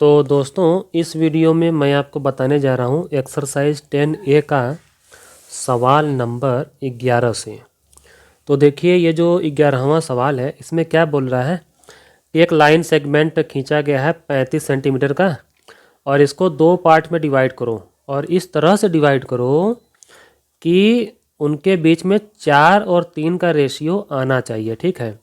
तो दोस्तों इस वीडियो में मैं आपको बताने जा रहा हूँ एक्सरसाइज 10A का सवाल नंबर 11 से। तो देखिए ये जो 11वां सवाल है इसमें क्या बोल रहा है, एक लाइन सेगमेंट खींचा गया है 35 सेंटीमीटर का और इसको दो पार्ट में डिवाइड करो और इस तरह से डिवाइड करो कि उनके बीच में 4 और 3 का रेशियो आना चाहिए। ठीक है,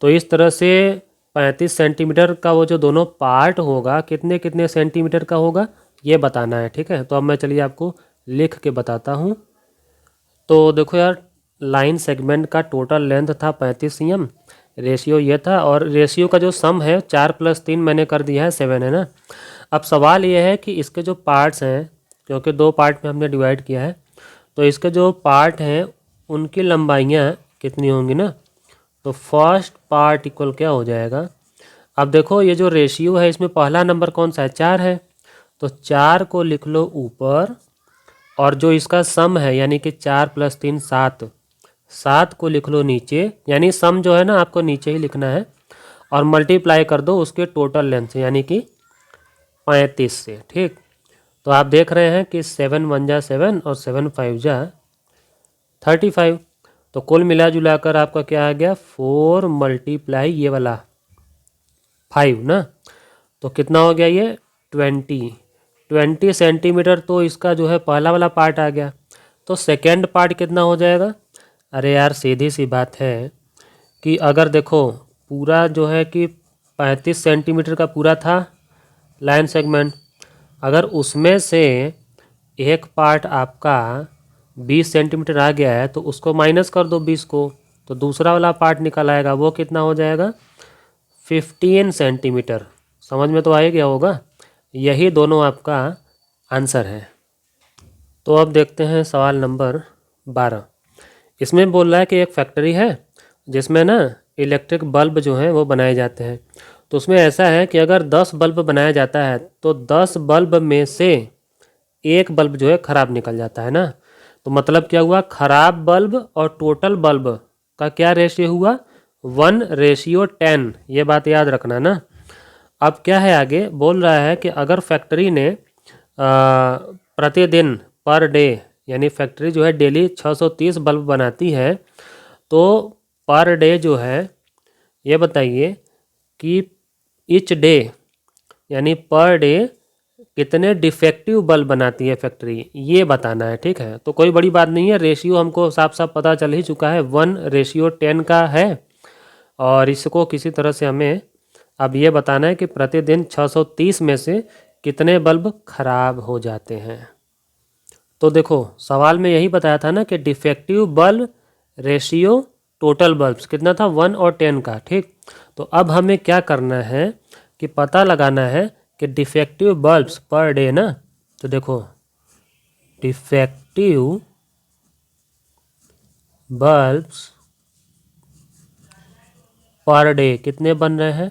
तो इस तरह से 35 सेंटीमीटर का वो जो दोनों पार्ट होगा कितने कितने सेंटीमीटर का होगा ये बताना है। ठीक है, तो अब मैं चलिए आपको लिख के बताता हूँ। तो देखो यार, लाइन सेगमेंट का टोटल लेंथ था 35 cm, रेशियो ये था और रेशियो का जो सम है 4 + 3 मैंने कर दिया है 7 है ना। अब सवाल ये है कि इसके जो पार्ट्स हैं, क्योंकि दो पार्ट में हमने डिवाइड किया है, तो इसके जो पार्ट हैं उनकी लंबाइयाँ कितनी होंगी ना। तो फर्स्ट पार्ट इक्वल क्या हो जाएगा, अब देखो ये जो रेशियो है इसमें पहला नंबर कौन सा है, 4 है, तो 4 को लिख लो ऊपर और जो इसका सम है यानी कि 4 + 3 7, 7 को लिख लो नीचे, यानी सम जो है ना आपको नीचे ही लिखना है और मल्टीप्लाई कर दो उसके टोटल लेंथ से यानी कि 35 से। ठीक, तो आप देख रहे हैं कि 7 × 1 = 7 और 7 × 5 = 35। तो कुल मिला जुला कर आपका क्या आ गया, 4 × ये वाला 5 ना, तो कितना हो गया ये 20 सेंटीमीटर। तो इसका जो है पहला वाला पार्ट आ गया, तो सेकेंड पार्ट कितना हो जाएगा। अरे यार सीधी सी बात है कि अगर देखो पूरा जो है कि 35 सेंटीमीटर का पूरा था लाइन सेगमेंट, अगर उसमें से एक पार्ट आपका 20 सेंटीमीटर आ गया है तो उसको माइनस कर दो 20 को, तो दूसरा वाला पार्ट निकल आएगा, वो कितना हो जाएगा 15 सेंटीमीटर। समझ में तो आ ही गया होगा, यही दोनों आपका आंसर है। तो अब देखते हैं सवाल नंबर 12। इसमें बोल रहा है कि एक फैक्ट्री है जिसमें ना इलेक्ट्रिक बल्ब जो हैं वो बनाए जाते हैं। तो उसमें ऐसा है कि अगर 10 बल्ब बनाया जाता है तो 10 बल्ब में से एक बल्ब जो है ख़राब निकल जाता है ना। तो मतलब क्या हुआ, ख़राब बल्ब और टोटल बल्ब का क्या रेशियो हुआ, 1:10। ये बात याद रखना ना। अब क्या है आगे बोल रहा है कि अगर फैक्ट्री ने प्रतिदिन पर डे, यानी फैक्ट्री जो है डेली 630 बल्ब बनाती है, तो पर डे जो है ये बताइए कि ईच डे यानी पर डे कितने डिफेक्टिव बल्ब बनाती है फैक्ट्री, ये बताना है। ठीक है, तो कोई बड़ी बात नहीं है, रेशियो हमको साफ साफ पता चल ही चुका है, 1:10 का है और इसको किसी तरह से हमें अब ये बताना है कि प्रतिदिन 630 में से कितने बल्ब खराब हो जाते हैं। तो देखो सवाल में यही बताया था ना कि defective bulb ratio total bulbs कितना था, 1 और 10 का। ठीक, तो अब हमें क्या करना है कि पता लगाना है कि डिफेक्टिव बल्ब्स पर डे ना। तो देखो डिफेक्टिव बल्ब्स पर डे कितने बन रहे हैं,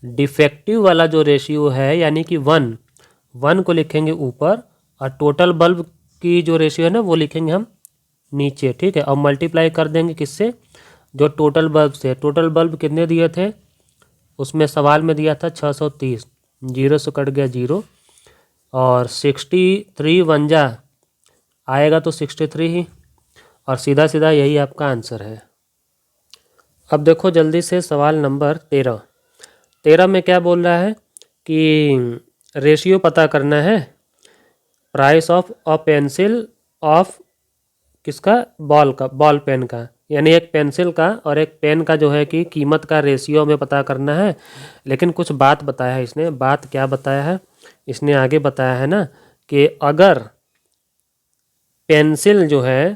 डिफेक्टिव वाला जो रेशियो है यानी कि 1 को लिखेंगे ऊपर और टोटल बल्ब की जो रेशियो है ना वो लिखेंगे हम नीचे। ठीक है, और मल्टीप्लाई कर देंगे किससे, जो टोटल बल्ब से। टोटल बल्ब कितने दिए थे, उसमें सवाल में दिया था 630, 0 से कट गया 0 और 63 × 1 आएगा तो 63 ही, और सीधा सीधा यही आपका आंसर है। अब देखो जल्दी से सवाल नंबर 13 में क्या बोल रहा है कि रेशियो पता करना है price of a pencil of किसका, बॉल पेन का, यानी एक पेंसिल का और एक पेन का जो है कि कीमत का रेशियो हमें पता करना है। लेकिन कुछ बात बताया है इसने, बात क्या बताया है, इसने आगे बताया है ना कि अगर पेंसिल जो है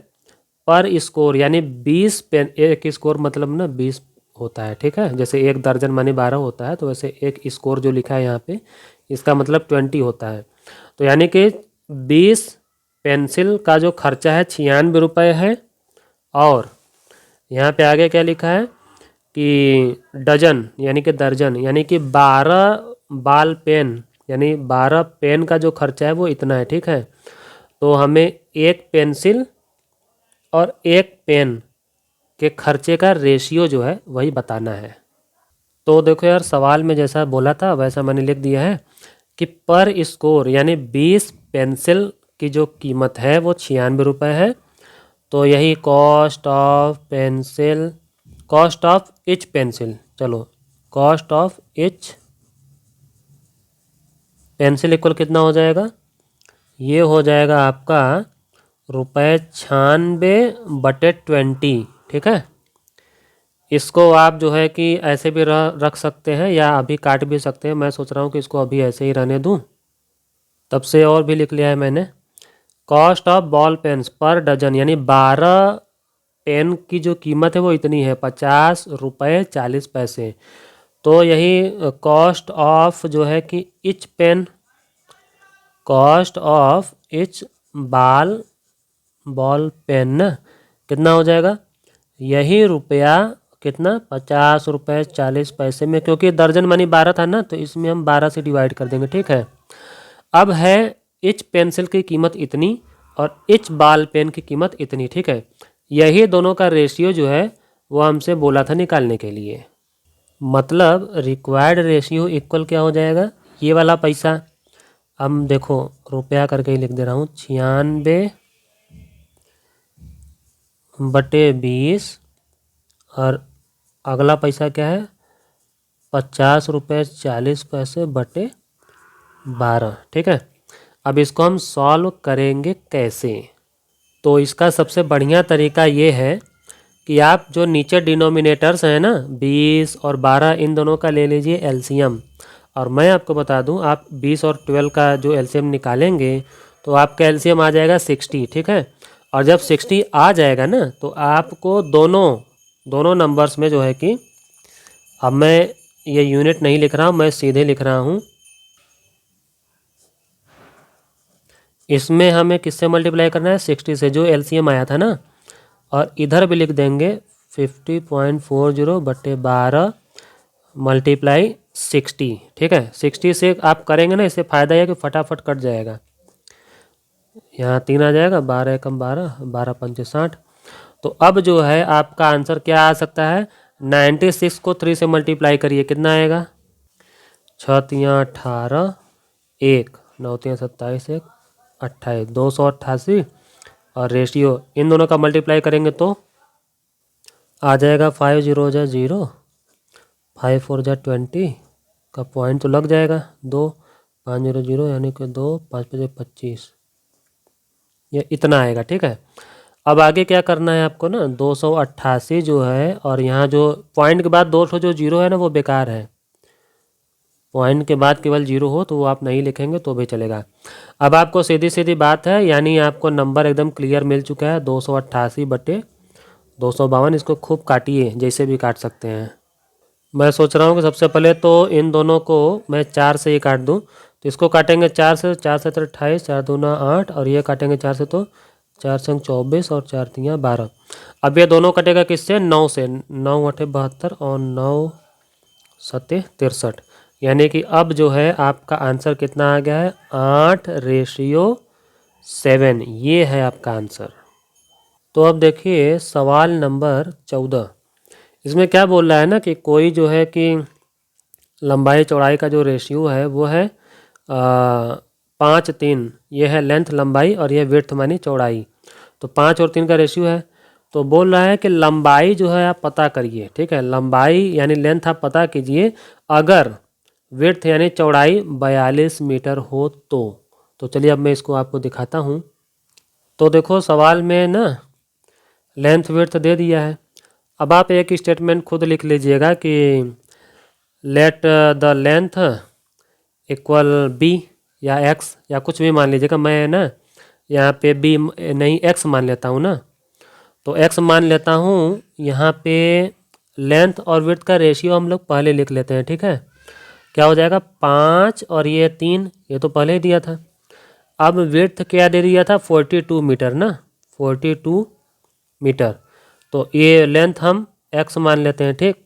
पर स्कोर यानी 20 पेन, एक स्कोर मतलब ना 20 होता है। ठीक है, जैसे 1 दर्जन माने 12 होता है, तो वैसे एक स्कोर जो लिखा है यहाँ पे इसका मतलब 20 होता है। तो यानी कि 20 पेंसिल का जो खर्चा है 96 रुपये है, और यहाँ पे आगे क्या लिखा है कि डजन यानी कि दर्जन यानी कि 12 बाल पेन यानी 12 पेन का जो खर्चा है वो इतना है। ठीक है, तो हमें एक पेंसिल और एक पेन के खर्चे का रेशियो जो है वही बताना है। तो देखो यार सवाल में जैसा बोला था वैसा मैंने लिख दिया है। कि पर स्कोर यानी 20 पेंसिल की जो कीमत है वो 96 रुपये है। तो यही cost of pencil, cost of each pencil, चलो cost of each pencil equal कितना हो जाएगा, ये हो जाएगा आपका ₹96/20। ठीक है, इसको आप जो है कि ऐसे भी रख सकते हैं या अभी काट भी सकते हैं। मैं सोच रहा हूँ कि इसको अभी ऐसे ही रहने दूँ, तब से और भी लिख लिया है मैंने। Cost of ball pens per dozen यानी 12 पेन की जो कीमत है वो इतनी है, ₹50.40। तो यही कॉस्ट ऑफ जो है कि each pen, cost of each ball pen ना कितना हो जाएगा, यही रुपया कितना, ₹50.40 में, क्योंकि दर्जन मानी 12 था ना, तो इसमें हम 12 से डिवाइड कर देंगे। ठीक है, अब है इच पेंसिल की कीमत इतनी और इच बॉल पेन की कीमत इतनी। ठीक है, यही दोनों का रेशियो जो है वो हमसे बोला था निकालने के लिए। मतलब रिक्वायर्ड रेशियो इक्वल क्या हो जाएगा, ये वाला पैसा, हम देखो रुपया करके ही लिख दे रहा हूँ, 96/20 और अगला पैसा क्या है, ₹50.40/12। ठीक है, अब इसको हम सॉल्व करेंगे कैसे। तो इसका सबसे बढ़िया तरीका ये है कि आप जो नीचे डिनोमिनेटर्स हैं ना 20 और 12, इन दोनों का ले लीजिए एलसीएम। और मैं आपको बता दूं, आप 20 और 12 का जो एलसीएम निकालेंगे तो आपका एलसीएम आ जाएगा 60। ठीक है, और जब 60 आ जाएगा ना तो आपको दोनों नंबर्स में जो है कि, अब मैं ये यूनिट नहीं लिख रहा हूँ, मैं सीधे लिख रहा हूँ, इसमें हमें किससे मल्टीप्लाई करना है, 60 से, जो एलसीएम आया था ना। और इधर भी लिख देंगे 50.40/12 मल्टीप्लाई 60। ठीक है, 60 से आप करेंगे ना, इससे फ़ायदा है कि फटाफट कट जाएगा, यहाँ 3 आ जाएगा, 12 एकम 12, 12 पंचे 60। तो अब जो है आपका आंसर क्या आ सकता है, 96 को 3 से मल्टीप्लाई करिए, कितना आएगा, 6 तियाँ 18, 1 9 तियाँ 27, 1 28, 288। और रेशियो इन दोनों का मल्टीप्लाई करेंगे तो आ जाएगा 5 0 जा 0, 5 4 जा 20 का पॉइंट तो लग जाएगा, 2 5 0 0 यानी कि 2 5 5 25, ये इतना आएगा। ठीक है, अब आगे क्या करना है आपको ना, 288 जो है, और यहाँ जो पॉइंट के बाद 200 जो जीरो है ना वो बेकार है, पॉइंट के बाद केवल जीरो हो तो वो आप नहीं लिखेंगे तो भी चलेगा। अब आपको सीधी सीधी बात है, यानी आपको नंबर एकदम क्लियर मिल चुका है, 288/252। इसको खूब काटिए, जैसे भी काट सकते हैं। मैं सोच रहा हूँ कि सबसे पहले तो इन दोनों को मैं 4 से ही काट दूँ। तो इसको काटेंगे 4 से, 4 से 28, 4 दूना 8, और ये काटेंगे 4 से, तो 4 संग 24 और 4 तियाँ 12। अब ये दोनों कटेगा किससे, 9 से, 9 8 72 और 9 7 63, यानी कि अब जो है आपका आंसर कितना आ गया है, 8:7। ये है आपका आंसर। तो अब देखिए सवाल नंबर 14, इसमें क्या बोल रहा है ना कि कोई जो है कि लंबाई चौड़ाई का जो रेशियो है वो है 5:3। ये है लेंथ लंबाई और ये विड्थ मानी चौड़ाई। तो 5 और 3 का रेशियो है। तो बोल रहा है कि लंबाई जो है आप पता करिए। ठीक है, लंबाई यानी लेंथ आप पता कीजिए अगर विड्थ यानी चौड़ाई 42 मीटर हो तो चलिए अब मैं इसको आपको दिखाता हूँ। तो देखो सवाल में ना लेंथ विड्थ दे दिया है। अब आप एक स्टेटमेंट खुद लिख लीजिएगा कि let the length equal B या एक्स, या कुछ भी मान लीजिएगा। मैं ना यहाँ पे बी नहीं एक्स मान लेता हूँ ना, तो एक्स मान लेता हूँ। यहाँ पे लेंथ और विड्थ का रेशियो हम लोग पहले लिख लेते हैं। ठीक है, क्या हो जाएगा, 5 और ये 3, ये तो पहले ही दिया था। अब विड्थ क्या दे दिया था, 42 मीटर ना, 42 मीटर। तो ये लेंथ हम एक्स मान लेते हैं। ठीक,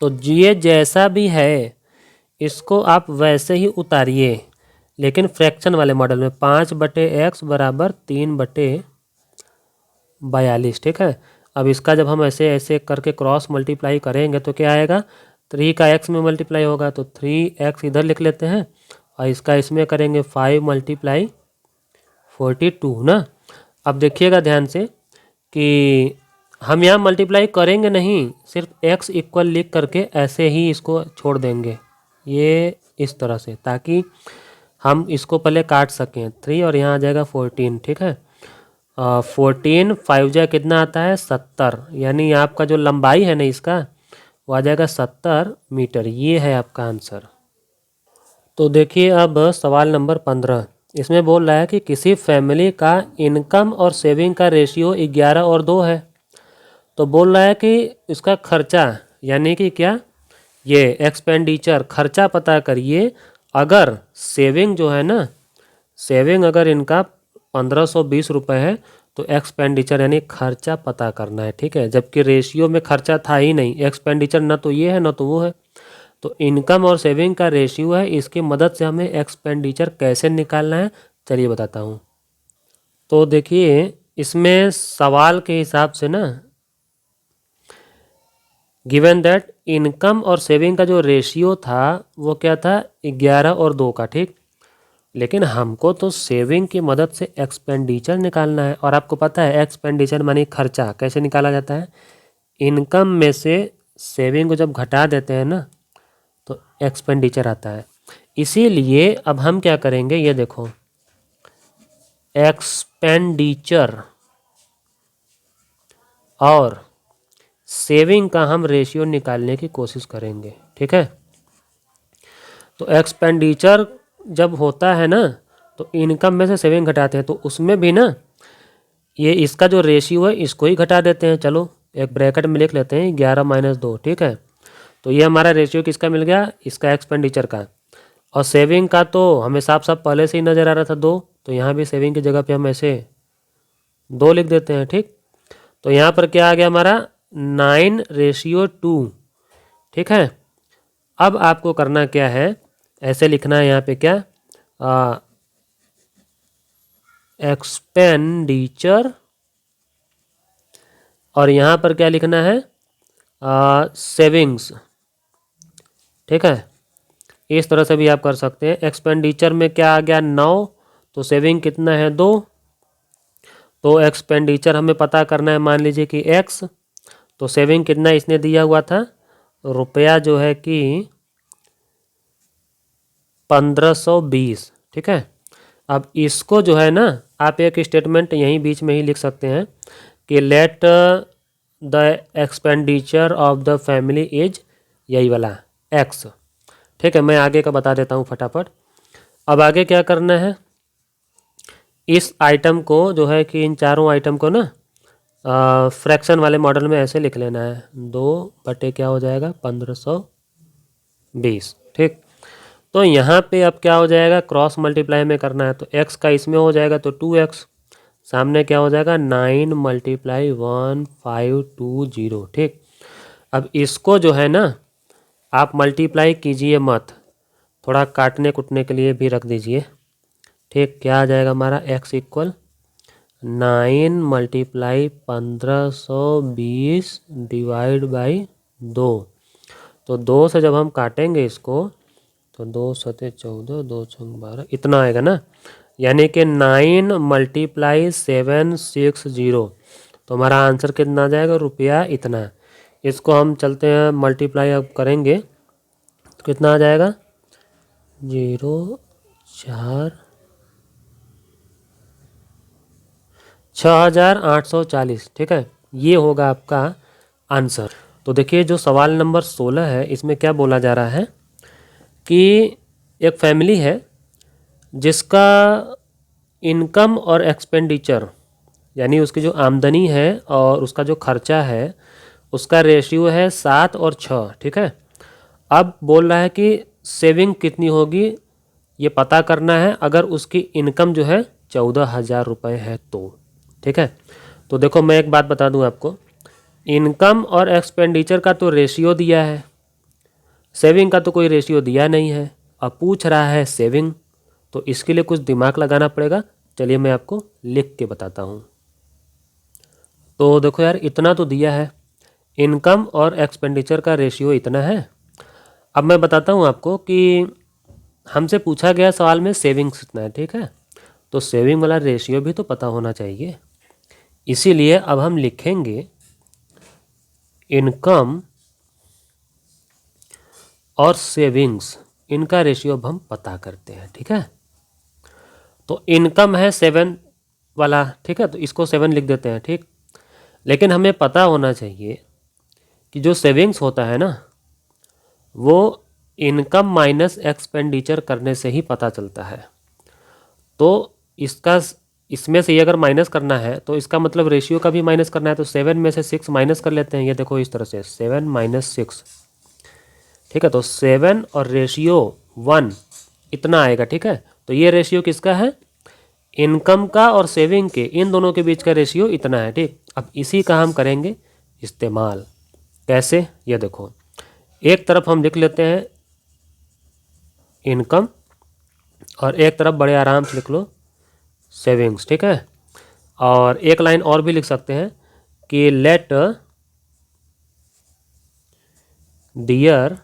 तो ये जैसा भी है इसको आप वैसे ही उतारिए, लेकिन फ्रैक्शन वाले मॉडल में, 5/x बराबर 3/42। ठीक है, अब इसका जब हम ऐसे ऐसे करके क्रॉस मल्टीप्लाई करेंगे तो क्या आएगा, 3 का x में मल्टीप्लाई होगा तो 3x इधर लिख लेते हैं और इसका इसमें करेंगे 5 × 42 ना। अब देखिएगा ध्यान से कि हम यहाँ मल्टीप्लाई करेंगे नहीं, सिर्फ x इक्वल लिख करके ऐसे ही इसको छोड़ देंगे, ये इस तरह से, ताकि हम इसको पहले काट सकें। 3 और यहाँ आ जाएगा 14, ठीक है। 14 5 जा कितना आता है 70, यानी आपका जो लंबाई है ना इसका वो आ जाएगा 70 मीटर। ये है आपका आंसर। तो देखिए अब सवाल नंबर 15, इसमें बोल रहा है कि किसी फैमिली का इनकम और सेविंग का रेशियो 11 और 2 है। तो बोल रहा है कि इसका खर्चा, यानी कि क्या, ये एक्सपेंडिचर, खर्चा पता करिए। अगर सेविंग जो है ना, सेविंग अगर इनका 1520 रुपये है तो एक्सपेंडिचर यानी खर्चा पता करना है, ठीक है। जबकि रेशियो में खर्चा था ही नहीं, एक्सपेंडिचर ना तो ये है ना तो वो है। तो इनकम और सेविंग का रेशियो है, इसकी मदद से हमें एक्सपेंडिचर कैसे निकालना है चलिए बताता हूँ। तो देखिए इसमें सवाल के हिसाब से ना, गिवन दैट इनकम और सेविंग का जो रेशियो था वो क्या था 11 और 2 का, ठीक। लेकिन हमको तो सेविंग की मदद से एक्सपेंडिचर निकालना है, और आपको पता है एक्सपेंडिचर मानी खर्चा कैसे निकाला जाता है, इनकम में से सेविंग को जब घटा देते हैं ना तो एक्सपेंडिचर आता है। इसीलिए अब हम क्या करेंगे, ये देखो, एक्सपेंडिचर और सेविंग का हम रेशियो निकालने की कोशिश करेंगे, ठीक है। तो एक्सपेंडिचर जब होता है ना तो इनकम में से सेविंग घटाते हैं, तो उसमें भी ना ये इसका जो रेशियो है इसको ही घटा देते हैं। चलो एक ब्रैकेट में लिख लेते हैं 11 - 2, ठीक है। तो ये हमारा रेशियो किसका मिल गया, इसका एक्सपेंडिचर का। और सेविंग का तो हमें साफ साफ पहले से ही नज़र आ रहा था 2, तो यहाँ भी सेविंग की जगह पे हम ऐसे 2 लिख देते हैं, ठीक। तो यहाँ पर क्या आ गया हमारा 9:2, ठीक है। अब आपको करना क्या है, ऐसे लिखना है यहाँ पे क्या, एक्सपेंडिचर, और यहाँ पर क्या लिखना है, सेविंग्स, ठीक है। इस तरह से भी आप कर सकते हैं। एक्सपेंडिचर में क्या आ गया 9, तो सेविंग कितना है 2। तो एक्सपेंडिचर हमें पता करना है, मान लीजिए कि x, तो सेविंग कितना इसने दिया हुआ था, रुपया जो है कि 1520, ठीक है। अब इसको जो है ना आप एक स्टेटमेंट यहीं बीच में ही लिख सकते हैं कि let the expenditure of the family is, यही वाला x, ठीक है। मैं आगे का बता देता हूँ फटाफट। अब आगे क्या करना है, इस आइटम को जो है कि इन चारों आइटम को ना फ्रैक्शन वाले मॉडल में ऐसे लिख लेना है, 2 क्या हो जाएगा 1520, ठीक। तो यहाँ पे अब क्या हो जाएगा, क्रॉस मल्टीप्लाई में करना है, तो x का इसमें हो जाएगा तो 2x, सामने क्या हो जाएगा 9 × 1520, ठीक। अब इसको जो है ना आप मल्टीप्लाई कीजिए मत, थोड़ा काटने कुटने के लिए भी रख दीजिए, ठीक। क्या आ जाएगा हमारा x इक्वल 9 × 1520 डिवाइड बाई 2। तो 2 से जब हम काटेंगे इसको तो 2 × 14, 2 × 12, इतना आएगा ना, यानी कि 9 × 760। तो हमारा आंसर कितना आ जाएगा, रुपया इतना। इसको हम चलते हैं मल्टीप्लाई अब करेंगे तो कितना आ जाएगा 6840, ठीक है। ये होगा आपका आंसर। तो देखिए जो सवाल नंबर 16 है इसमें क्या बोला जा रहा है कि एक फैमिली है जिसका इनकम और एक्सपेंडिचर, यानी उसकी जो आमदनी है और उसका जो खर्चा है उसका रेशियो है 7 और 6, ठीक है। अब बोल रहा है कि सेविंग कितनी होगी ये पता करना है अगर उसकी इनकम जो है 14,000 रुपये है तो, ठीक है। तो देखो मैं एक बात बता दूं आपको, इनकम और एक्सपेंडिचर का तो रेशियो दिया है, सेविंग का तो कोई रेशियो दिया नहीं है। अब पूछ रहा है सेविंग, तो इसके लिए कुछ दिमाग लगाना पड़ेगा। चलिए मैं आपको लिख के बताता हूँ। तो देखो यार इतना तो दिया है, इनकम और एक्सपेंडिचर का रेशियो इतना है। अब मैं बताता हूँ आपको कि हमसे पूछा गया सवाल में सेविंग्स कितना है, ठीक है। तो सेविंग वाला रेशियो भी तो पता होना चाहिए, इसीलिए अब हम लिखेंगे इनकम और सेविंग्स, इनका रेशियो अब हम पता करते हैं, ठीक है। तो इनकम है 7 वाला, ठीक है, तो इसको 7 लिख देते हैं, ठीक। लेकिन हमें पता होना चाहिए कि जो सेविंग्स होता है ना, वो इनकम माइनस एक्सपेंडिचर करने से ही पता चलता है। तो इसका इसमें से ये अगर माइनस करना है तो इसका मतलब रेशियो का भी माइनस करना है, तो 7 में से 6 माइनस कर लेते हैं। ये देखो इस तरह से 7 - 6, ठीक है। तो 7 और रेशियो 1 इतना आएगा, ठीक है। तो ये रेशियो किसका है? इनकम का और सेविंग के, इन दोनों के बीच का रेशियो इतना है, ठीक। अब इसी का हम करेंगे इस्तेमाल। कैसे? ये देखो, एक तरफ हम लिख लेते हैं इनकम और एक तरफ बड़े आराम से लिख लो सेविंग्स, ठीक है। और एक लाइन और भी लिख सकते हैं कि लेट डियर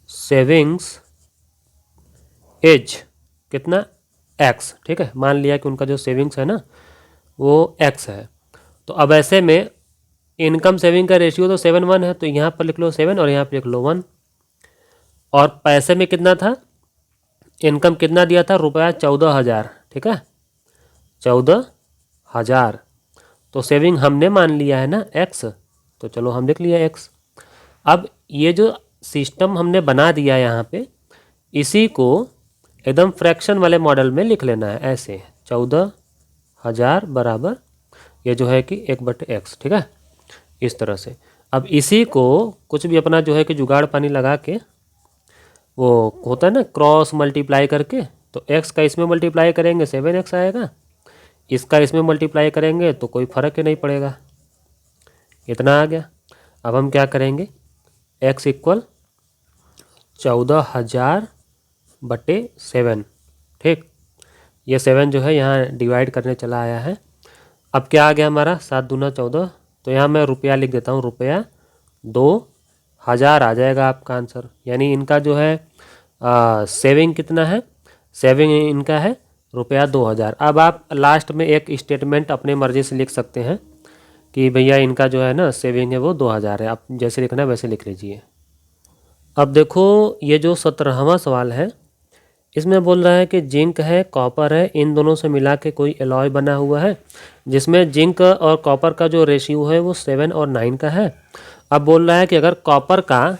सेविंग्स एज कितना? x, ठीक है। मान लिया कि उनका जो सेविंग्स है ना वो x है। तो अब ऐसे में इनकम सेविंग का रेशियो तो 7:1 है, तो यहाँ पर लिख लो 7 और यहाँ पर लिख लो 1। और पैसे में कितना था? इनकम कितना दिया था? रुपया 14,000, ठीक है, 14,000। तो सेविंग हमने मान लिया है ना x, तो चलो हम लिख लिया x। अब ये जो सिस्टम हमने बना दिया यहाँ पे, इसी को एकदम फ्रैक्शन वाले मॉडल में लिख लेना है ऐसे, 14,000 बराबर ये जो है कि 1/x, ठीक है, इस तरह से। अब इसी को कुछ भी अपना जो है कि जुगाड़ पानी लगा के, वो होता है ना क्रॉस मल्टीप्लाई करके, तो x का इसमें मल्टीप्लाई करेंगे 7x आएगा, इसका इसमें मल्टीप्लाई करेंगे तो कोई फ़र्क ही नहीं पड़ेगा, इतना आ गया। अब हम क्या करेंगे, x = 14,000/7, ठीक। ये 7 जो है यहाँ डिवाइड करने चला आया है। अब क्या आ गया हमारा? 7 दूना 14, तो यहाँ मैं रुपया लिख देता हूँ, रुपया 2,000 आ जाएगा आपका आंसर। यानी इनका जो है सेविंग कितना है? सेविंग इनका है रुपया 2,000। अब आप लास्ट में एक स्टेटमेंट अपने मर्जी से लिख सकते हैं कि भैया इनका जो है ना सेविंग है वो 2,000 है। आप जैसे लिखना है वैसे लिख लीजिए। अब देखो ये जो 17वां सवाल है, इसमें बोल रहा है कि जिंक है, कॉपर है, इन दोनों से मिला के कोई एलॉय बना हुआ है जिसमें जिंक और कॉपर का जो रेशियो है वो 7 और 9 का है। अब बोल रहा है कि अगर कॉपर का,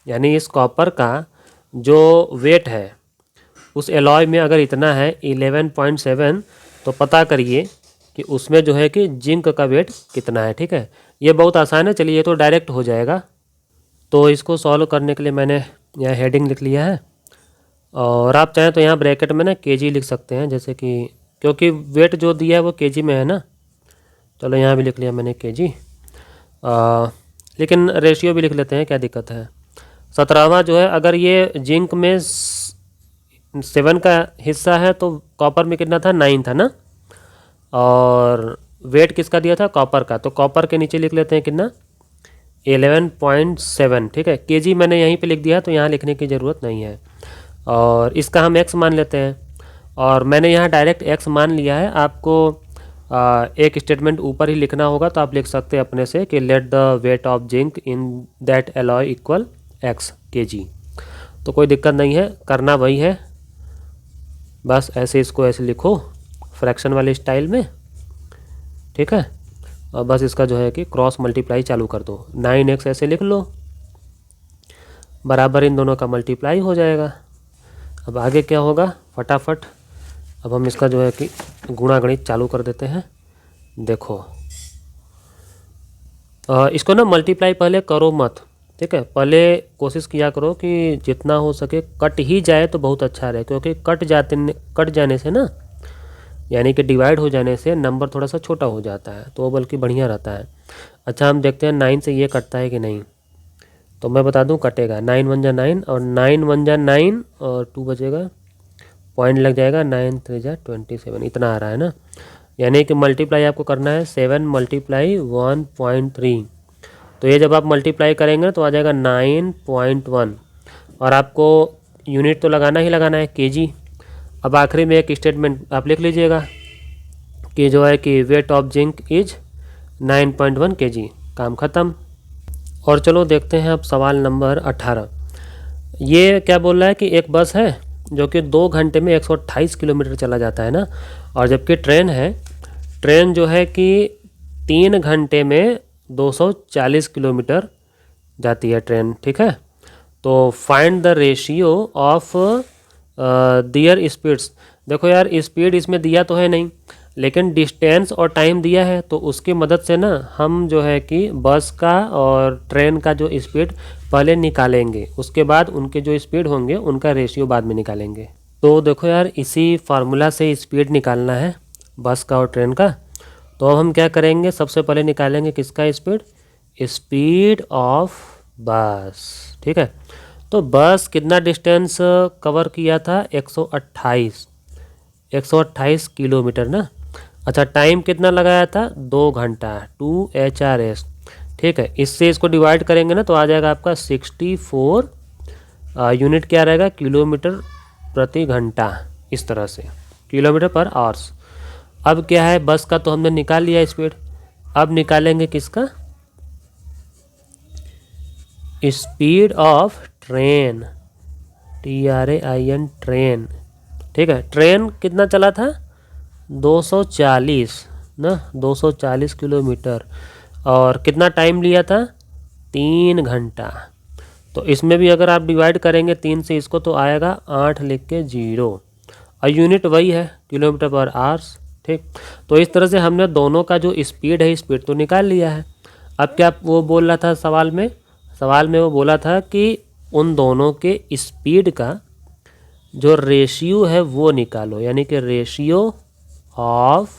यानी इस कॉपर का जो वेट है उस एलॉय में अगर इतना है 11.7, तो पता करिए कि उसमें जो है कि जिंक का वेट कितना है, ठीक है। ये बहुत आसान है, चलिए ये तो डायरेक्ट हो जाएगा। तो इसको सॉल्व करने के लिए मैंने यहाँ हेडिंग लिख लिया है, और आप चाहें तो यहाँ ब्रैकेट में ना केजी लिख सकते हैं, जैसे कि क्योंकि वेट जो दिया है वो केजी में है ना। चलो यहाँ भी लिख लिया मैंने केजी, लेकिन रेशियो भी लिख लेते हैं, क्या दिक्कत है। 17वां जो है, अगर ये जिंक में 7 का हिस्सा है तो कॉपर में कितना था? 9 था ना। और वेट किसका दिया था? कॉपर का। तो कॉपर के नीचे लिख लेते हैं कितना? 11.7, ठीक है। केजी मैंने यहीं पे लिख दिया, तो यहाँ लिखने की ज़रूरत नहीं है। और इसका हम x मान लेते हैं, और मैंने यहाँ डायरेक्ट x मान लिया है। आपको एक स्टेटमेंट ऊपर ही लिखना होगा, तो आप लिख सकते हैं अपने से कि let the weight of zinc in that alloy equal x kg। तो कोई दिक्कत नहीं है, करना वही है, बस ऐसे इसको ऐसे लिखो फ्रैक्शन वाले स्टाइल में, ठीक है। और बस इसका जो है कि क्रॉस मल्टीप्लाई चालू कर दो, 9x ऐसे लिख लो, बराबर इन दोनों का मल्टीप्लाई हो जाएगा। अब आगे क्या होगा फटाफट, अब हम इसका जो है कि गुणा गणित चालू कर देते हैं। देखो इसको ना मल्टीप्लाई पहले करो मत, ठीक है। पहले कोशिश किया करो कि जितना हो सके कट ही जाए तो बहुत अच्छा रहे, क्योंकि कट जाने से ना, यानी कि डिवाइड हो जाने से नंबर थोड़ा सा छोटा हो जाता है, तो वो बल्कि बढ़िया रहता है। अच्छा हम देखते हैं 9 से ये कटता है कि नहीं। तो मैं बता दूं कटेगा, 9 × 1 = 9 और 9 × 1 = 9 और 2 बचेगा, पॉइंट लग जाएगा, 9 × 3 = 27, इतना आ रहा है ना। यानी कि मल्टीप्लाई आपको करना है 7 × 1.3। तो ये जब आप मल्टीप्लाई करेंगे तो आ जाएगा 9.1। और आपको यूनिट तो लगाना ही लगाना है केजी। अब आखिरी में एक स्टेटमेंट आप लिख लीजिएगा कि जो है कि weight of zinc is 9.1 kg। काम ख़त्म। और चलो देखते हैं अब सवाल नंबर 18। ये क्या बोल रहा है कि एक बस है जो कि 2 घंटे में 128 किलोमीटर चला जाता है ना, और जबकि ट्रेन है, ट्रेन जो है कि 3 घंटे में 240 किलोमीटर जाती है ट्रेन, ठीक है। तो find the ratio of their speeds. देखो यार, स्पीड इसमें दिया तो है नहीं, लेकिन डिस्टेंस और टाइम दिया है, तो उसकी मदद से ना हम जो है कि बस का और ट्रेन का जो स्पीड पहले निकालेंगे, उसके बाद उनके जो स्पीड होंगे उनका रेशियो बाद में निकालेंगे। तो देखो यार, इसी फार्मूला से स्पीड निकालना है बस का और ट्रेन का। तो अब हम क्या करेंगे, सबसे पहले निकालेंगे किसका स्पीड, स्पीड ऑफ बस, ठीक है। तो बस कितना डिस्टेंस कवर किया था, 128 किलोमीटर ना। अच्छा, टाइम कितना लगाया था, 2 घंटा, 2 HRS, ठीक है। इससे इसको डिवाइड करेंगे ना तो आ जाएगा आपका 64 यूनिट क्या रहेगा, किलोमीटर प्रति घंटा, इस तरह से किलोमीटर पर आवर्स। अब क्या है, बस का तो हमने निकाल लिया स्पीड, अब निकालेंगे किसका, speed of train, TRAIN, train, ठीक है। ट्रेन कितना चला था, 240 ना, 240 किलोमीटर, और कितना टाइम लिया था, 3 घंटा। तो इसमें भी अगर आप डिवाइड करेंगे 3 से इसको तो आएगा 8 लिख के 0, और यूनिट वही है किलोमीटर पर आवर्स, ठीक। तो इस तरह से हमने दोनों का जो स्पीड है, स्पीड तो निकाल लिया है। अब क्या वो बोल रहा था सवाल में, सवाल में वो बोला था कि उन दोनों के स्पीड का जो रेशियो है वो निकालो, यानी कि रेशियो ऑफ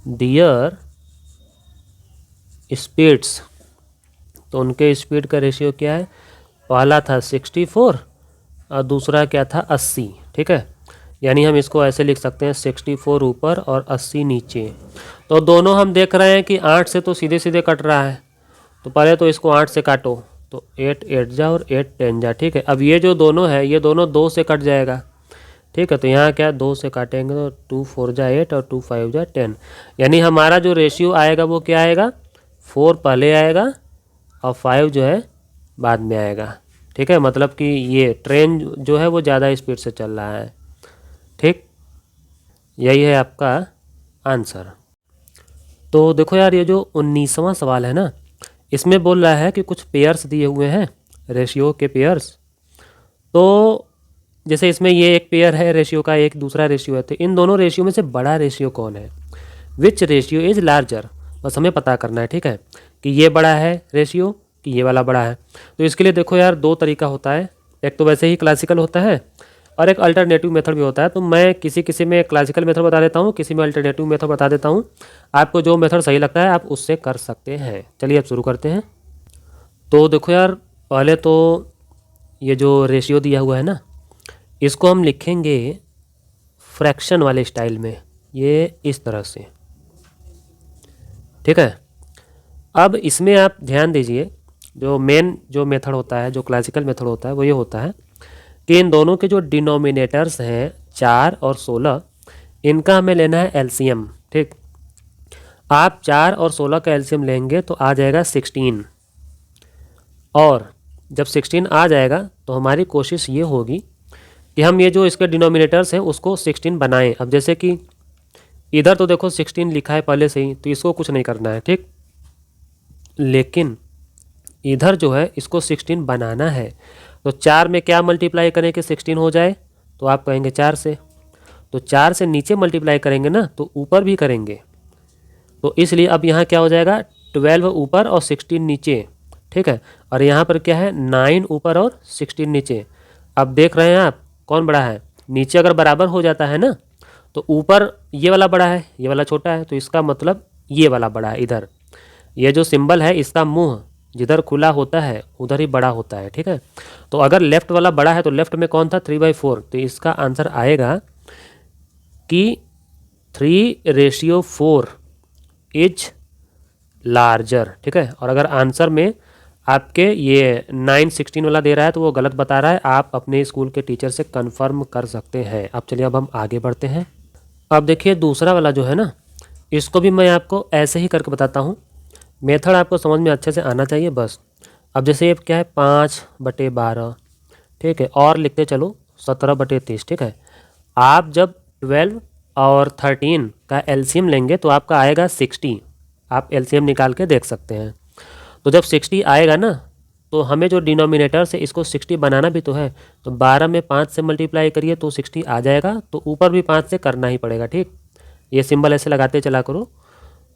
दियर स्पीड्स। तो उनके स्पीड का रेशियो क्या है, पहला था 64 और दूसरा क्या था, 80, ठीक है। यानी हम इसको ऐसे लिख सकते हैं, 64 ऊपर और 80 नीचे। तो दोनों हम देख रहे हैं कि 8 से तो सीधे सीधे कट रहा है, तो पहले तो इसको 8 से काटो, तो 8 8 जा और 8 10 जा, ठीक है। अब ये जो दोनों है, ये दोनों 2 से कट जाएगा, ठीक है। तो यहाँ क्या 2 से काटेंगे तो 2 4 जा 8 और 2 5 जा 10, यानी हमारा जो रेशियो आएगा वो क्या आएगा, 4 पहले आएगा और 5 जो है बाद में आएगा, ठीक है। मतलब कि ये ट्रेन जो है वो ज़्यादा स्पीड से चल रहा है, ठीक। यही है आपका आंसर। तो देखो यार, ये जो 19वां सवाल है ना, इसमें बोल रहा है कि कुछ पेयर्स दिए हुए हैं, रेशियो के पेयर्स। तो जैसे इसमें ये एक पेयर है रेशियो का, एक दूसरा रेशियो है, तो इन दोनों रेशियो में से बड़ा रेशियो कौन है, विच रेशियो इज़ लार्जर, बस हमें पता करना है, ठीक है, कि ये बड़ा है रेशियो कि ये वाला बड़ा है। तो इसके लिए देखो यार, 2 तरीका होता है, एक तो वैसे ही क्लासिकल होता है और एक अल्टरनेटिव मेथड भी होता है। तो मैं किसी किसी में क्लासिकल मेथड बता देता हूँ, किसी में अल्टरनेटिव मेथड बता देता हूँ। आपको जो मेथड सही लगता है आप उससे कर सकते हैं। चलिए अब शुरू करते हैं। तो देखो यार, पहले तो ये जो रेशियो दिया हुआ है ना, इसको हम लिखेंगे फ्रैक्शन वाले स्टाइल में, ये इस तरह से, ठीक है। अब इसमें आप ध्यान दीजिए, जो मेन जो मेथड होता है, जो क्लासिकल मेथड होता है, वो ये होता है कि इन दोनों के जो डिनोमिनेटर्स हैं 4 और 16, इनका हमें लेना है एलसीएम, ठीक। आप 4 और 16 का एलसीएम लेंगे तो आ जाएगा 16, और जब 16 आ जाएगा तो हमारी कोशिश ये होगी कि हम ये जो इसके डिनोमिनेटर्स हैं उसको 16 बनाएं। अब जैसे कि इधर तो देखो 16 लिखा है पहले से ही, तो इसको कुछ नहीं करना है, ठीक। लेकिन इधर जो है इसको 16 बनाना है, तो 4 में क्या मल्टीप्लाई करें कि 16 हो जाए, तो आप कहेंगे 4 से, तो 4 से नीचे मल्टीप्लाई करेंगे ना तो ऊपर भी करेंगे, तो इसलिए अब यहाँ क्या हो जाएगा, 12 ऊपर और 16 नीचे, ठीक है। और यहाँ पर क्या है, 9 ऊपर और 16 नीचे। अब देख रहे हैं आप कौन बड़ा है, नीचे अगर बराबर हो जाता है ना तो ऊपर ये वाला बड़ा है, ये वाला छोटा है, तो इसका मतलब ये वाला बड़ा है। इधर ये जो सिंबल है, इसका मुंह जिधर खुला होता है उधर ही बड़ा होता है, ठीक है। तो अगर लेफ्ट वाला बड़ा है तो लेफ्ट में कौन था, 3/4, तो इसका आंसर आएगा कि 3/4 इज लार्जर, ठीक है। और अगर आंसर में आपके ये 916 वाला दे रहा है तो वो गलत बता रहा है। आप अपने स्कूल के टीचर से कंफर्म कर सकते हैं। अब चलिए अब हम आगे बढ़ते हैं। अब देखिए दूसरा वाला जो है ना, इसको भी मैं आपको ऐसे ही करके बताता हूँ। मेथड आपको समझ में अच्छे से आना चाहिए बस। अब जैसे ये क्या है 5/12, ठीक है, और लिखते चलो 17/30, ठीक है। आप जब 12 और 13 का एलसीएम लेंगे तो आपका आएगा 60। आप एलसीएम निकाल के देख सकते हैं। तो जब 60 आएगा ना, तो हमें जो डिनोमिनेटर से इसको 60 बनाना भी तो है, तो 12 में 5 से मल्टीप्लाई करिए तो 60 आ जाएगा। तो ऊपर भी 5 से करना ही पड़ेगा, ठीक। ये सिंबल ऐसे लगाते चला करो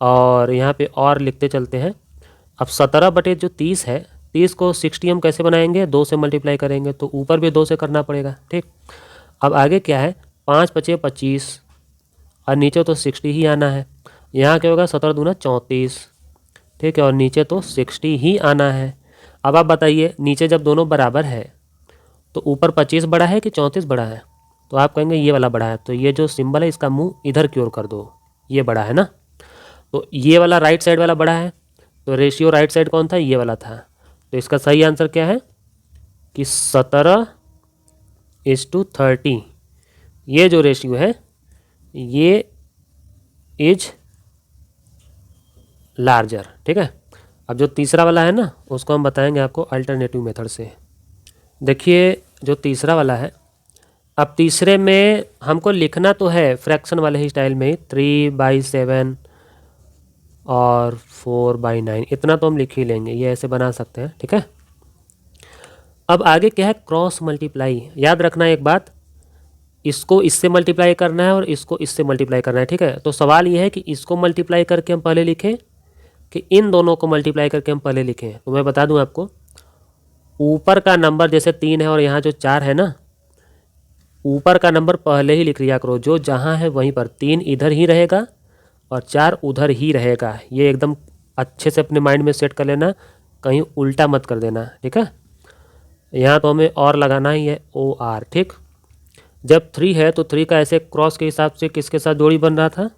और यहाँ पे और लिखते चलते हैं। अब 17/30 है, 30 को 60 हम कैसे बनाएंगे, 2 से मल्टीप्लाई करेंगे तो ऊपर भी 2 से करना पड़ेगा, ठीक। अब आगे क्या है 5×5 = 25 और नीचे तो 60 ही आना है। यहाँ क्या होगा 17×2 = 34, ठीक है, और नीचे तो 60 ही आना है। अब आप बताइए नीचे जब दोनों बराबर है तो ऊपर 25 बड़ा है कि 34 बड़ा है, तो आप कहेंगे ये वाला बड़ा है। तो ये जो सिंबल है इसका मुंह इधर की ओर कर दो, ये बड़ा है ना। तो ये वाला राइट साइड वाला बड़ा है, तो रेशियो राइट साइड कौन था, ये वाला था। तो इसका सही आंसर क्या है कि 17:30। ये जो रेशियो है ये इज लार्जर, ठीक है। अब जो तीसरा वाला है ना उसको हम बताएंगे आपको अल्टरनेटिव मेथड से। देखिए जो तीसरा वाला है, अब तीसरे में हमको लिखना तो है फ्रैक्शन वाले ही स्टाइल में ही 3/7 और 4/9, इतना तो हम लिख ही लेंगे, ये ऐसे बना सकते हैं, ठीक है। अब आगे क्या है क्रॉस मल्टीप्लाई। याद रखना एक बात, इसको इससे मल्टीप्लाई करना है और इसको इससे मल्टीप्लाई करना है, ठीक है। तो सवाल ये है कि इसको मल्टीप्लाई करके हम पहले लिखें कि इन दोनों को मल्टीप्लाई करके हम पहले लिखें। तो मैं बता दूं आपको, ऊपर का नंबर जैसे 3 है और यहाँ जो 4 है ना, ऊपर का नंबर पहले ही लिख लिया करो, जो जहाँ है वहीं पर। 3 इधर ही रहेगा और 4 उधर ही रहेगा। ये एकदम अच्छे से अपने माइंड में सेट कर लेना, कहीं उल्टा मत कर देना, ठीक है। यहाँ तो हमें और लगाना ही है OR, ठीक। जब 3 है तो 3 का ऐसे क्रॉस के हिसाब से किसके साथ जोड़ी बन रहा था,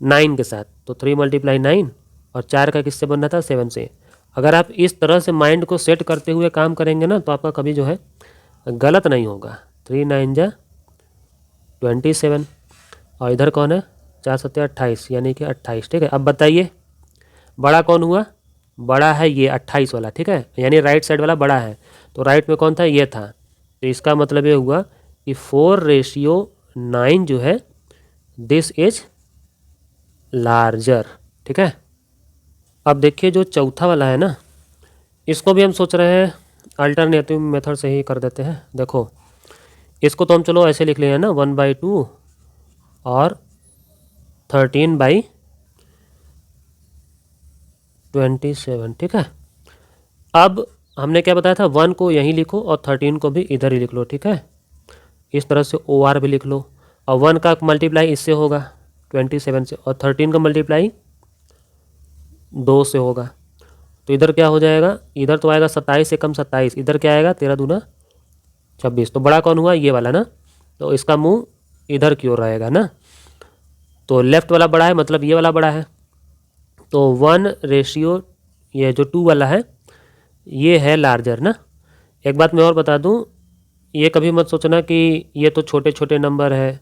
9 के साथ। तो 3 × 9 और 4 का किससे बन रहा था, 7 से। अगर आप इस तरह से माइंड को सेट करते हुए काम करेंगे ना तो आपका कभी जो है गलत नहीं होगा। 3 9 × 27 और इधर कौन है 4 7 28, यानी कि 28, ठीक है। अब बताइए बड़ा कौन हुआ, बड़ा है ये 28 वाला, ठीक है, यानी राइट साइड वाला बड़ा है। तो राइट में कौन था, ये था। तो इसका मतलब ये हुआ कि 4:9 जो है दिस इज लार्जर, ठीक है। अब देखिए जो चौथा वाला है ना, इसको भी हम सोच रहे हैं अल्टरनेटिव मेथड से ही कर देते हैं। देखो इसको तो हम चलो ऐसे लिख लेंगे ना 1/2 और 13/27, ठीक है। अब हमने क्या बताया था, 1 को यहीं लिखो और 13 को भी इधर ही लिख लो, ठीक है। इस तरह से OR भी लिख लो। और 1 का मल्टीप्लाई इससे होगा 27 से, और 13 का मल्टीप्लाई 2 से होगा। तो इधर क्या हो जाएगा, इधर तो आएगा 27 से कम 27, इधर क्या आएगा 13×2 = 26। तो बड़ा कौन हुआ, ये वाला ना। तो इसका मुंह इधर की ओर रहेगा ना, तो लेफ्ट वाला बड़ा है मतलब ये वाला बड़ा है। तो 1 ये जो 2 वाला है ये है लार्जर ना। एक बात मैं और बता दूं, ये कभी मत सोचना कि ये तो छोटे छोटे नंबर है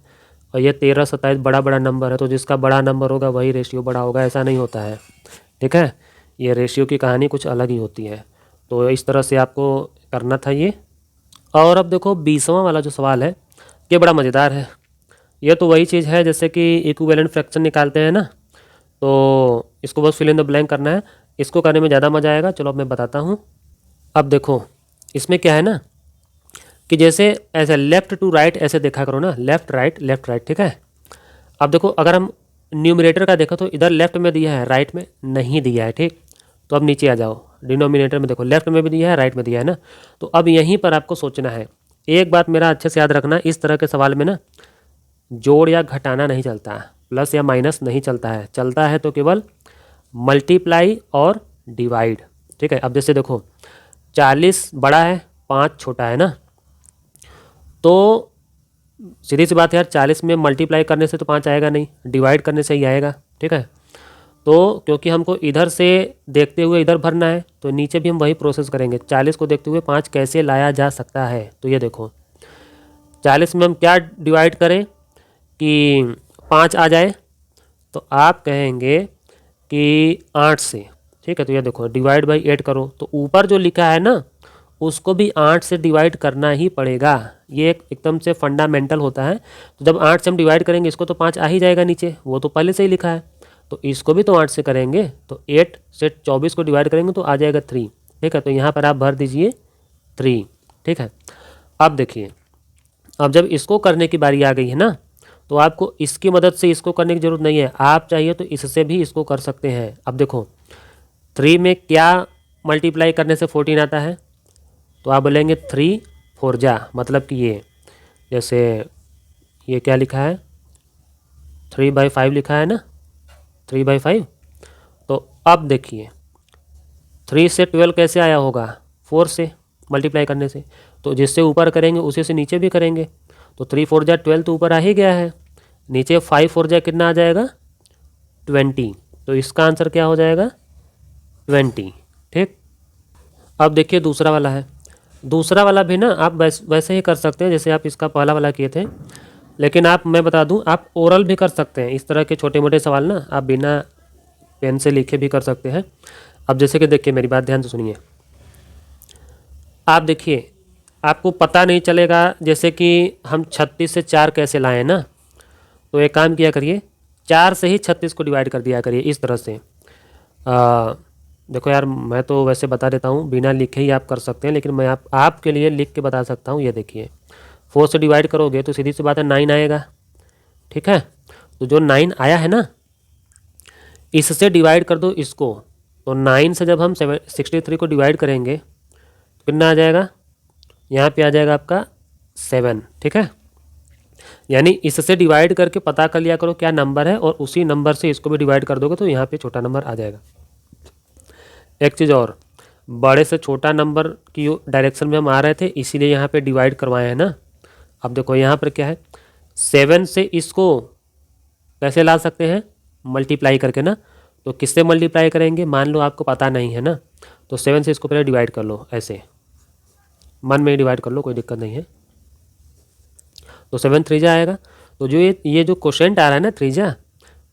और ये 13 27 बड़ा बड़ा नंबर है, तो जिसका बड़ा नंबर होगा वही रेशियो बड़ा होगा, ऐसा नहीं होता है, ठीक है। ये रेशियो की कहानी कुछ अलग ही होती है। तो इस तरह से आपको करना था ये। और अब देखो 20वां वाला जो सवाल है ये बड़ा मज़ेदार है। ये तो वही चीज़ है जैसे कि इक्विवेलेंट फ्रैक्शन निकालते हैं ना, तो इसको बस फिल इन द ब्लैंक करना है। इसको करने में ज़्यादा मज़ा आएगा, चलो अब मैं बताता हूँ। अब देखो इसमें क्या है ना कि जैसे ऐसे लेफ़्ट टू राइट ऐसे देखा करो ना, लेफ़्ट राइट, ठीक है। अब देखो अगर हम न्यूमरेटर का देखो तो इधर लेफ्ट में दिया है, राइट में नहीं दिया है, ठीक। तो अब नीचे आ जाओ, डिनोमिनेटर में देखो लेफ्ट में भी दिया है, राइट में दिया है ना। तो अब यहीं पर आपको सोचना है। एक बात मेरा अच्छे से याद रखना, इस तरह के सवाल में ना जोड़ या घटाना नहीं चलता, प्लस या माइनस नहीं चलता है। चलता है तो केवल मल्टीप्लाई और डिवाइड, ठीक है। अब जैसे देखो 40 बड़ा है 5 छोटा है ना, तो सीधी सी बात है यार, 40 में मल्टीप्लाई करने से तो 5 आएगा नहीं, डिवाइड करने से ही आएगा, ठीक है। तो क्योंकि हमको इधर से देखते हुए इधर भरना है तो नीचे भी हम वही प्रोसेस करेंगे। 40 को देखते हुए 5 कैसे लाया जा सकता है, तो ये देखो 40 में हम क्या डिवाइड करें कि 5 आ जाए, तो आप कहेंगे कि 8 से, ठीक है। तो ये देखो डिवाइड बाई 8 करो, तो ऊपर जो लिखा है ना उसको भी 8 से डिवाइड करना ही पड़ेगा। ये एकदम से फंडामेंटल होता है। तो जब 8 से हम डिवाइड करेंगे इसको तो 5 आ ही जाएगा नीचे, वो तो पहले से ही लिखा है। तो इसको भी तो 8 से करेंगे, तो 8 से 24 को डिवाइड करेंगे तो आ जाएगा 3, ठीक है। तो यहाँ पर आप भर दीजिए 3, ठीक है। अब देखिए, अब जब इसको करने की बारी आ गई है ना, तो आपको इसकी मदद से इसको करने की ज़रूरत नहीं है, आप चाहिए तो इससे भी इसको कर सकते हैं। अब देखो 3 में क्या मल्टीप्लाई करने से 14 आता है, तो आप बोलेंगे 3 4 जा, मतलब कि ये जैसे ये क्या लिखा है 3/5 लिखा है ना, 3/5। तो अब देखिए 3 से 12 कैसे आया होगा, 4 से मल्टीप्लाई करने से। तो जिससे ऊपर करेंगे उसी से नीचे भी करेंगे। तो 3 4 जा 12 तो ऊपर आ ही गया है, नीचे 5 4 जा कितना आ जाएगा 20। तो इसका आंसर क्या हो जाएगा 20, ठीक। अब देखिए दूसरा वाला है। दूसरा वाला भी ना आप वैसे ही कर सकते हैं जैसे आप इसका पहला वाला किए थे, लेकिन आप मैं बता दूं आप ओरल भी कर सकते हैं। इस तरह के छोटे मोटे सवाल ना आप बिना पेन से लिखे भी कर सकते हैं। अब जैसे कि देखिए मेरी बात ध्यान से सुनिए। आप देखिए आपको पता नहीं चलेगा जैसे कि हम 36 से 4 कैसे लाएं ना, तो एक काम किया करिए 4 से ही 36 को डिवाइड कर दिया करिए इस तरह से। देखो यार मैं तो वैसे बता देता हूँ, बिना लिखे ही आप कर सकते हैं, लेकिन मैं आपके लिए लिख के बता सकता हूँ। ये देखिए 4 से डिवाइड करोगे तो सीधी सी बात है 9 आएगा, ठीक है। तो जो 9 आया है ना इससे डिवाइड कर दो इसको। तो 9 से जब हम 63 को डिवाइड करेंगे तो कितना आ जाएगा, यहाँ पे आ जाएगा आपका 7, ठीक है। यानी इससे डिवाइड करके पता कर लिया करो क्या नंबर है, और उसी नंबर से इसको भी डिवाइड कर दोगे तो यहाँ पे छोटा नंबर आ जाएगा। एक चीज़ और, बड़े से छोटा नंबर की डायरेक्शन में हम आ रहे थे इसीलिए यहाँ पे डिवाइड करवाए हैं ना। अब देखो यहाँ पर क्या है 7 से इसको कैसे ला सकते हैं, मल्टीप्लाई करके ना। तो किससे मल्टीप्लाई करेंगे, मान लो आपको पता नहीं है ना, तो 7 से इसको पहले डिवाइड कर लो, ऐसे मन में ही डिवाइड कर लो, कोई दिक्कत नहीं है। तो 7 3 जा आएगा। तो जो ये जो क्वेश्चन आ रहा है ना 3 जा,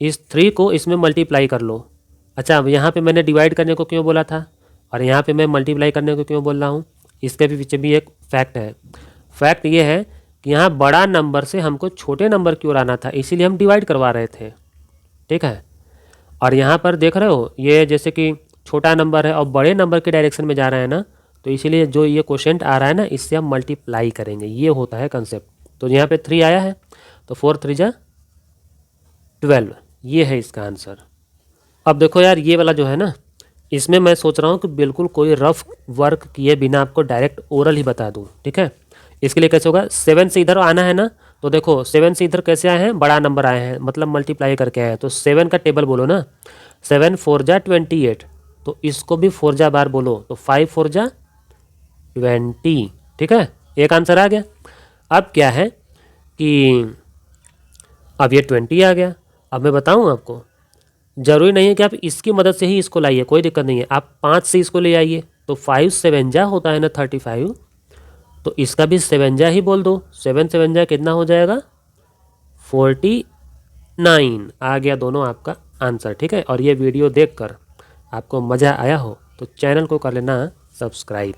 इस 3 को इसमें मल्टीप्लाई कर लो। अच्छा अब यहाँ पे मैंने डिवाइड करने को क्यों बोला था और यहाँ पे मैं मल्टीप्लाई करने को क्यों बोल रहा हूँ, इसके भी पीछे भी एक फैक्ट है। फैक्ट ये है कि यहाँ बड़ा नंबर से हमको छोटे नंबर की ओर आना था, इसीलिए हम डिवाइड करवा रहे थे, ठीक है। और यहाँ पर देख रहे हो ये जैसे कि छोटा नंबर है और बड़े नंबर के डायरेक्शन में जा रहे हैं ना, तो इसीलिए जो ये क्वेश्चन आ रहा है ना इससे हम मल्टीप्लाई करेंगे, ये होता है कंसेप्ट। तो यहाँ पे 3 आया है तो 4 3 जा 12, ये है इसका आंसर। अब देखो यार ये वाला जो है ना, इसमें मैं सोच रहा हूँ कि बिल्कुल कोई रफ वर्क किए बिना आपको डायरेक्ट ओरल ही बता दूँ, ठीक है। इसके लिए कैसे होगा, 7 से इधर आना है ना, तो देखो 7 से इधर कैसे आए हैं, बड़ा नंबर आए हैं मतलब मल्टीप्लाई करके आए हैं। तो 7 का टेबल बोलो ना, 7 4 जा 28, तो इसको भी 4 जा बार बोलो, तो 5 4 जा 20, ठीक है। एक आंसर आ गया। अब क्या है कि अब ये 20 आ गया। अब मैं बताऊँ आपको, ज़रूरी नहीं है कि आप इसकी मदद से ही इसको लाइए, कोई दिक्कत नहीं है। आप 5 से इसको ले आइए, तो 5 7 जा होता है ना 35, तो इसका भी 7 जा ही बोल दो। 7 7 जा कितना हो जाएगा 49 आ गया दोनों आपका आंसर, ठीक है। और ये वीडियो देखकर आपको मज़ा आया हो तो चैनल को कर लेना सब्सक्राइब।